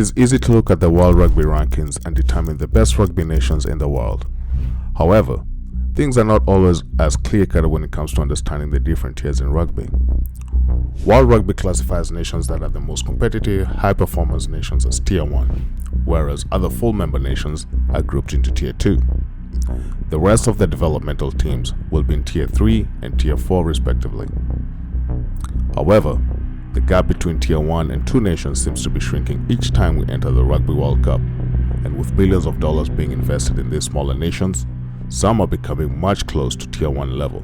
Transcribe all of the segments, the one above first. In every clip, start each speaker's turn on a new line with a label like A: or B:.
A: is easy to look at the World Rugby rankings and determine the best rugby nations in the world. However, things are not always as clear-cut when it comes to understanding the different tiers in rugby. World Rugby classifies nations that are the most competitive, high-performance nations as Tier 1, whereas other full member nations are grouped into Tier 2. The rest of the developmental teams will be in Tier 3 and Tier 4 respectively. However, the gap between Tier 1 and 2 nations seems to be shrinking each time we enter the Rugby World Cup, and with billions of dollars being invested in these smaller nations, some are becoming much close to Tier 1 level.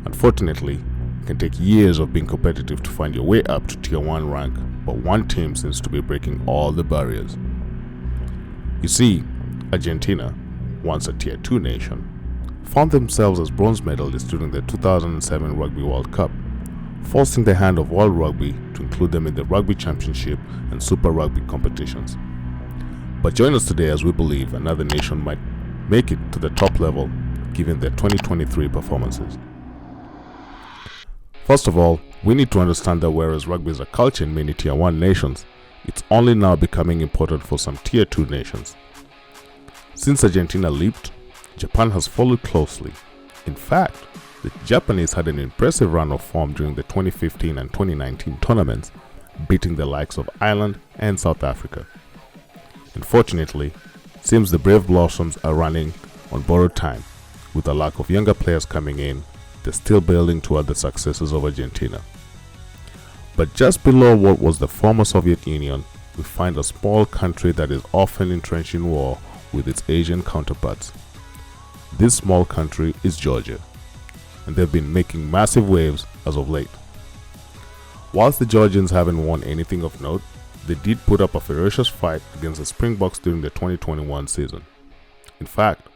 A: Unfortunately, it can take years of being competitive to find your way up to Tier 1 rank, but one team seems to be breaking all the barriers. You see, Argentina, once a Tier 2 nation, found themselves as bronze medalists during the 2007 Rugby World Cup, forcing the hand of World Rugby to include them in the Rugby Championship and Super Rugby competitions. But join us today as we believe another nation might make it to the top level given their 2023 performances. First of all, we need to understand that whereas rugby is a culture in many Tier 1 nations, it's only now becoming important for some Tier 2 nations. Since Argentina leaped, Japan has followed closely. In fact, the Japanese had an impressive run of form during the 2015 and 2019 tournaments, beating the likes of Ireland and South Africa. Unfortunately, it seems the Brave Blossoms are running on borrowed time. With a lack of younger players coming in, they're still building toward the successes of Argentina. But just below what was the former Soviet Union, we find a small country that is often entrenched in war with its Asian counterparts. This small country is Georgia, and they've been making massive waves as of late. Whilst the Georgians haven't won anything of note, they did put up a ferocious fight against the Springboks during the 2021 season. In fact,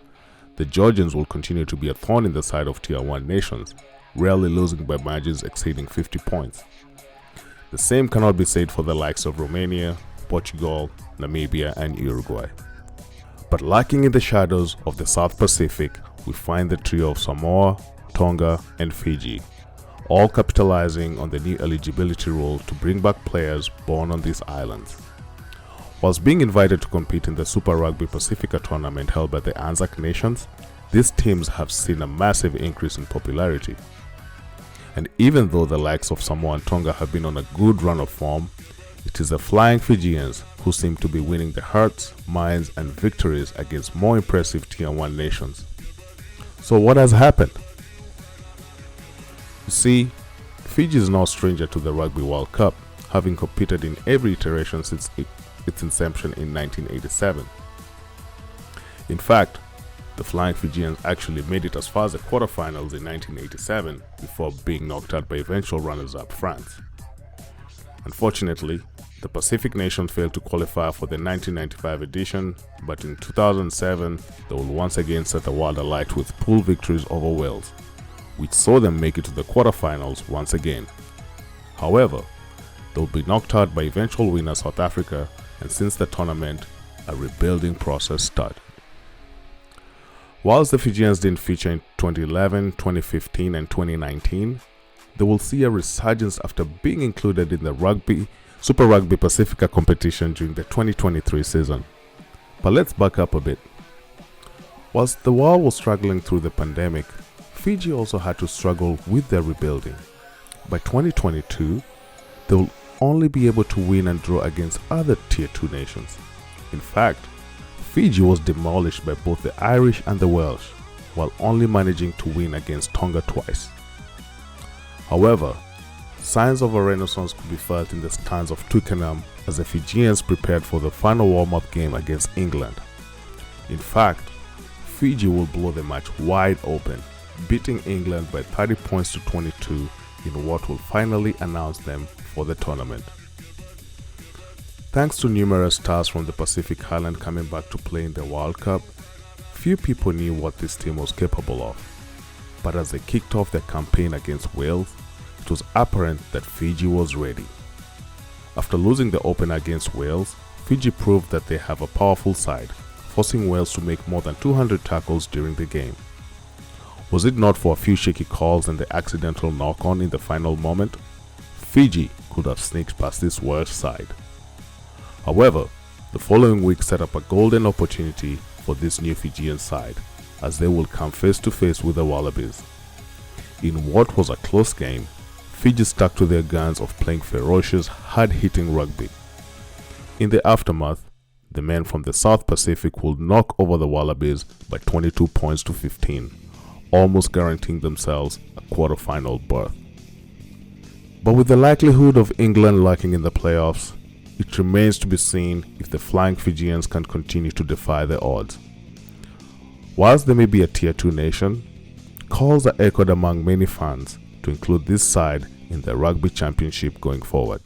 A: the Georgians will continue to be a thorn in the side of Tier 1 nations, rarely losing by margins exceeding 50 points. The same cannot be said for the likes of Romania, Portugal, Namibia, and Uruguay. But lurking in the shadows of the South Pacific, we find the trio of Samoa, Tonga, and Fiji, all capitalizing on the new eligibility rule to bring back players born on these islands. Whilst being invited to compete in the Super Rugby Pacifica tournament held by the Anzac nations, these teams have seen a massive increase in popularity. And even though the likes of Samoa and Tonga have been on a good run of form, it is the Flying Fijians who seem to be winning the hearts, minds, and victories against more impressive Tier 1 nations. So what has happened? You see, Fiji is no stranger to the Rugby World Cup, having competed in every iteration since its inception in 1987. In fact, the Flying Fijians actually made it as far as the quarterfinals in 1987 before being knocked out by eventual runners-up France. Unfortunately, the Pacific nation failed to qualify for the 1995 edition, but in 2007 they will once again set the world alight with pool victories over Wales, which saw them make it to the quarterfinals once again. However, they will be knocked out by eventual winner South Africa, and since the tournament, a rebuilding process started. Whilst the Fijians didn't feature in 2011, 2015 and 2019, they will see a resurgence after being included in the Super Rugby Pacifica competition during the 2023 season. But let's back up a bit. Whilst the world was struggling through the pandemic, Fiji also had to struggle with their rebuilding. By 2022, they will only be able to win and draw against other Tier 2 nations. In fact, Fiji was demolished by both the Irish and the Welsh, while only managing to win against Tonga twice. However, signs of a renaissance could be felt in the stands of Twickenham as the Fijians prepared for the final warm-up game against England. In fact, Fiji will blow the match wide open, beating England by 30 points to 22 in what will finally announce them for the tournament. Thanks to numerous stars from the Pacific Island coming back to play in the World Cup, few people knew what this team was capable of. But as they kicked off their campaign against Wales, it was apparent that Fiji was ready. After losing the opener against Wales, Fiji proved that they have a powerful side, forcing Wales to make more than 200 tackles during the game. Was it not for a few shaky calls and the accidental knock-on in the final moment, Fiji could have sneaked past this Welsh side. However, the following week set up a golden opportunity for this new Fijian side, as they will come face to face with the Wallabies. In what was a close game, Fiji stuck to their guns of playing ferocious, hard-hitting rugby. In the aftermath, the men from the South Pacific will knock over the Wallabies by 22 points to 15, almost guaranteeing themselves a quarter-final berth. But with the likelihood of England lacking in the playoffs, it remains to be seen if the Flying Fijians can continue to defy the odds. Whilst they may be a Tier 2 nation, calls are echoed among many fans to include this side in the Rugby Championship going forward.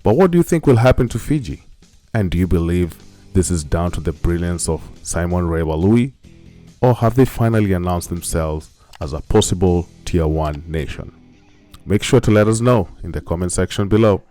A: But what do you think will happen to Fiji? And do you believe this is down to the brilliance of Simon Revalui? Or have they finally announced themselves as a possible Tier 1 nation? Make sure to let us know in the comment section below.